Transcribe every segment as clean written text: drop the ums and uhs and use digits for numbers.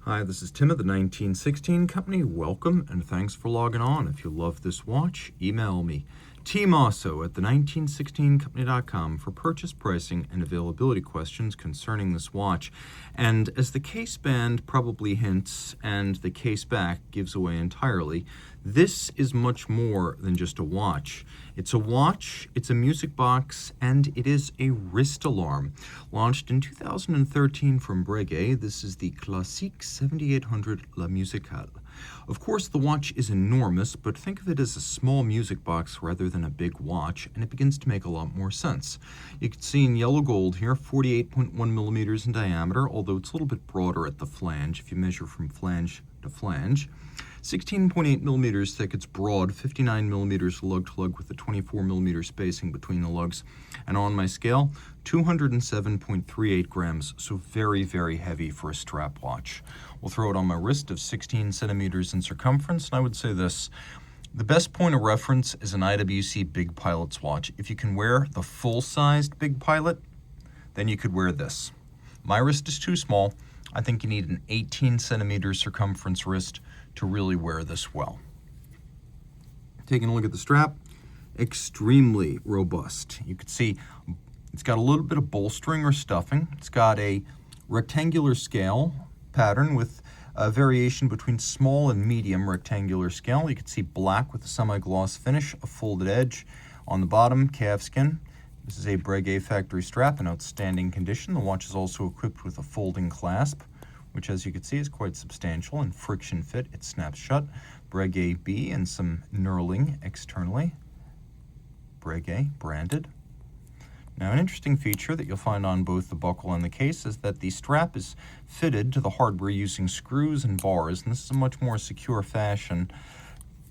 Hi, this is Tim of the 1916 Company. Welcome and thanks for logging on. If you love this watch, email me, Team Mosso at the1916company.com for purchase pricing and availability questions concerning this watch. And as the case band probably hints and the case back gives away entirely, this is much more than just a watch. It's a watch, it's a music box, and it is a wrist alarm. Launched in 2013 from Breguet, this is the Classique 7800 La Musicale. Of course, the watch is enormous, but think of it as a small music box rather than a big watch, and it begins to make a lot more sense. You can see in yellow gold here, 48.1 millimeters in diameter, although it's a little bit broader at the flange if you measure from flange to flange. 16.8 millimeters thick, it's broad, 59 millimeters lug to lug with a 24 millimeter spacing between the lugs. And on my scale, 207.38 grams, so very, very heavy for a strap watch. We'll throw it on my wrist of 16 centimeters in circumference, and I would say this. The best point of reference is an IWC Big Pilot's watch. If you can wear the full-sized Big Pilot, then you could wear this. My wrist is too small. I think you need an 18 centimeter circumference wrist to really wear this well. Taking a look at the strap, extremely robust. You can see it's got a little bit of bolstering or stuffing. It's got a rectangular scale pattern with a variation between small and medium rectangular scale. You can see black with a semi-gloss finish, a folded edge on the bottom, calf skin. This is a Breguet factory strap in outstanding condition. The watch is also equipped with a folding clasp, which as you can see is quite substantial and friction fit. It snaps shut. Breguet B and some knurling externally. Breguet branded. Now, an interesting feature that you'll find on both the buckle and the case is that the strap is fitted to the hardware using screws and bars, and this is a much more secure fashion.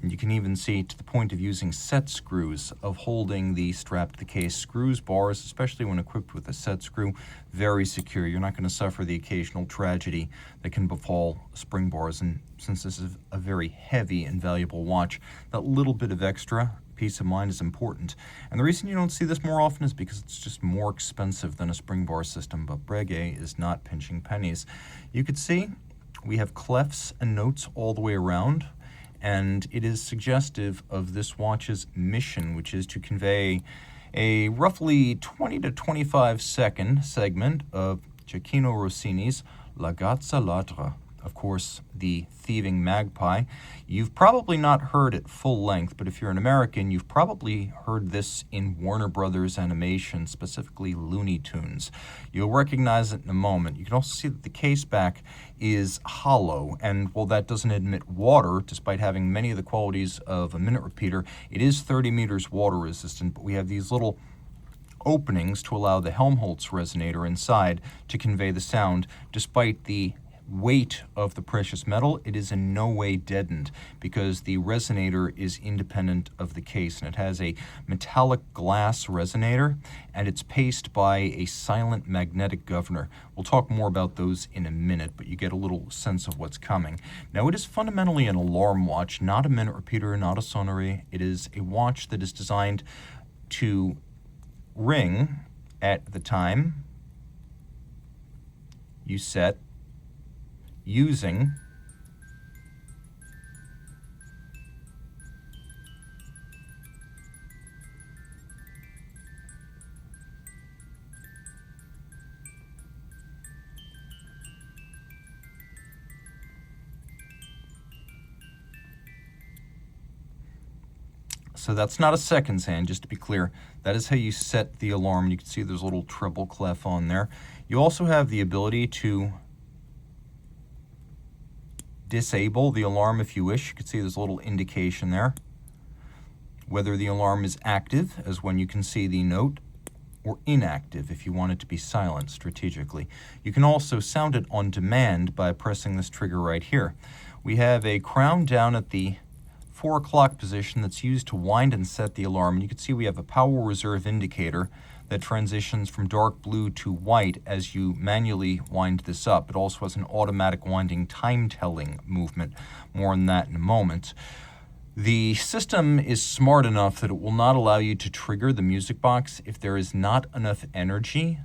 And you can even see to the point of using set screws, of holding the strap to the case. Screws, bars, especially when equipped with a set screw, very secure. You're not going to suffer the occasional tragedy that can befall spring bars. And since this is a very heavy and valuable watch, that little bit of extra peace of mind is important. And the reason you don't see this more often is because it's just more expensive than a spring bar system, but Breguet is not pinching pennies. You could see we have clefs and notes all the way around, and it is suggestive of this watch's mission, which is to convey a roughly 20 to 25 second segment of Gioacchino Rossini's La Gazza Ladra. Of course, the thieving magpie. You've probably not heard it full length, but if you're an American, you've probably heard this in Warner Brothers animation, specifically Looney Tunes. You'll recognize it in a moment. You can also see that the case back is hollow, and while that doesn't admit water, despite having many of the qualities of a minute repeater, it is 30 meters water resistant, but we have these little openings to allow the Helmholtz resonator inside to convey the sound. Despite the weight of the precious metal, it is in no way deadened because the resonator is independent of the case, and it has a metallic glass resonator, and it's paced by a silent magnetic governor. We'll talk more about those in a minute, but you get a little sense of what's coming. Now, it is fundamentally an alarm watch, not a minute repeater, not a sonnerie. It is a watch that is designed to ring at the time you set using so that's not a seconds hand, just to be clear. That is how you set the alarm. You can see there's a little treble clef on there. You also have the ability to disable the alarm if you wish. You can see there's a little indication there. Whether the alarm is active, as when you can see the note, or inactive if you want it to be silent strategically. You can also sound it on demand by pressing this trigger right here. We have a crown down at the 4 o'clock position that's used to wind and set the alarm. And you can see we have a power reserve indicator that transitions from dark blue to white as you manually wind this up. It also has an automatic winding time-telling movement. More on that in a moment. The system is smart enough that it will not allow you to trigger the music box if there is not enough energy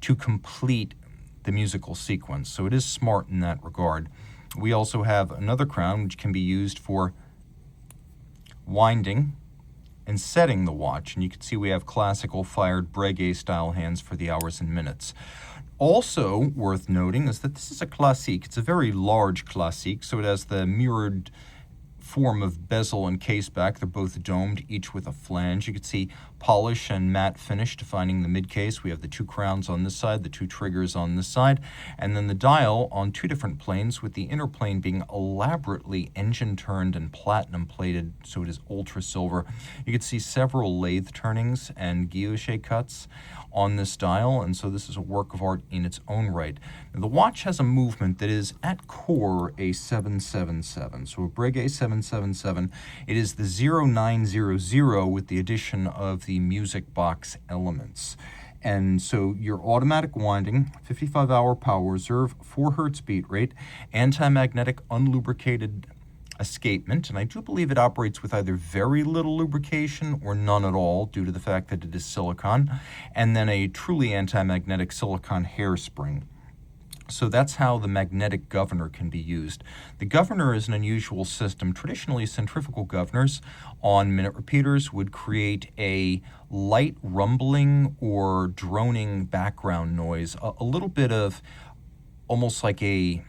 to complete the musical sequence. So it is smart in that regard. We also have another crown which can be used for winding and setting the watch. And you can see we have classical fired Breguet style hands for the hours and minutes. Also worth noting is that this is a classique. It's a very large classique, so it has the mirrored form of bezel and caseback. They're both domed, each with a flange. You can see polish and matte finish defining the mid case. We have the two crowns on this side, the two triggers on this side, and then the dial on two different planes, with the inner plane being elaborately engine turned and platinum plated, so it is ultra silver. You can see several lathe turnings and guilloche cuts on this dial, and so this is a work of art in its own right. Now, the watch has a movement that is at core a 777, so a Breguet 777. It is the 0900 with the addition of the music box elements. And so your automatic winding, 55-hour power reserve, 4 Hz beat rate, anti-magnetic unlubricated escapement, and I do believe it operates with either very little lubrication or none at all due to the fact that it is silicon, and then a truly anti-magnetic silicon hairspring. So that's how the magnetic governor can be used. The governor is an unusual system. Traditionally, centrifugal governors on minute repeaters would create a light rumbling or droning background noise, a little bit of almost like a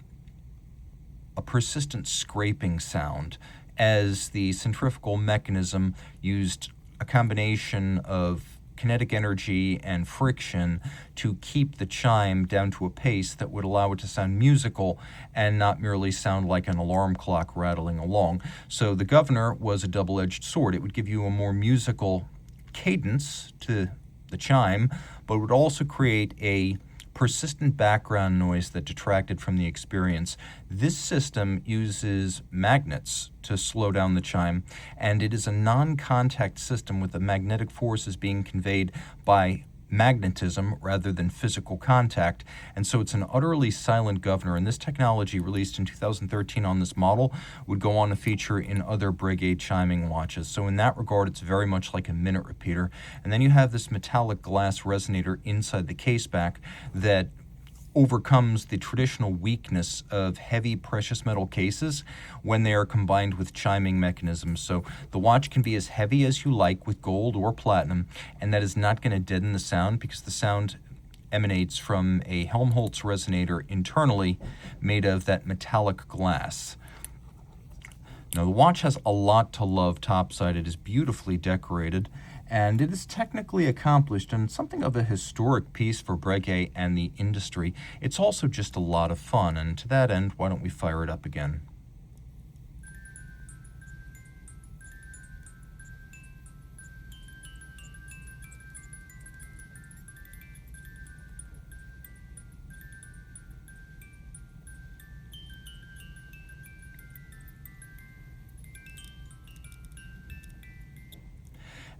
persistent scraping sound, as the centrifugal mechanism used a combination of kinetic energy and friction to keep the chime down to a pace that would allow it to sound musical and not merely sound like an alarm clock rattling along. So the governor was a double-edged sword. It would give you a more musical cadence to the chime, but would also create a persistent background noise that detracted from the experience. This system uses magnets to slow down the chime, and it is a non-contact system with the magnetic forces being conveyed by magnetism rather than physical contact, and so it's an utterly silent governor, and this technology, released in 2013 on this model, would go on to feature in other Breguet chiming watches. So in that regard, it's very much like a minute repeater. And then you have this metallic glass resonator inside the caseback that overcomes the traditional weakness of heavy precious metal cases when they are combined with chiming mechanisms. So the watch can be as heavy as you like with gold or platinum, and that is not going to deaden the sound, because the sound emanates from a Helmholtz resonator internally made of that metallic glass. Now, the watch has a lot to love topside. It is beautifully decorated, and it is technically accomplished and something of a historic piece for Breguet and the industry. It's also just a lot of fun, and to that end, why don't we fire it up again?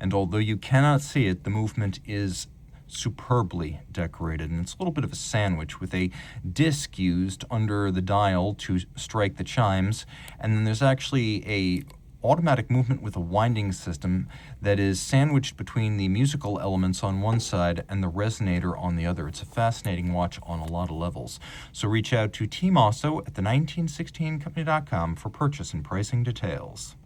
And although you cannot see it, the movement is superbly decorated, and it's a little bit of a sandwich with a disc used under the dial to strike the chimes, and then there's actually a automatic movement with a winding system that is sandwiched between the musical elements on one side and the resonator on the other. It's a fascinating watch on a lot of levels. So reach out to Team Mosso at the 1916company.com for purchase and pricing details.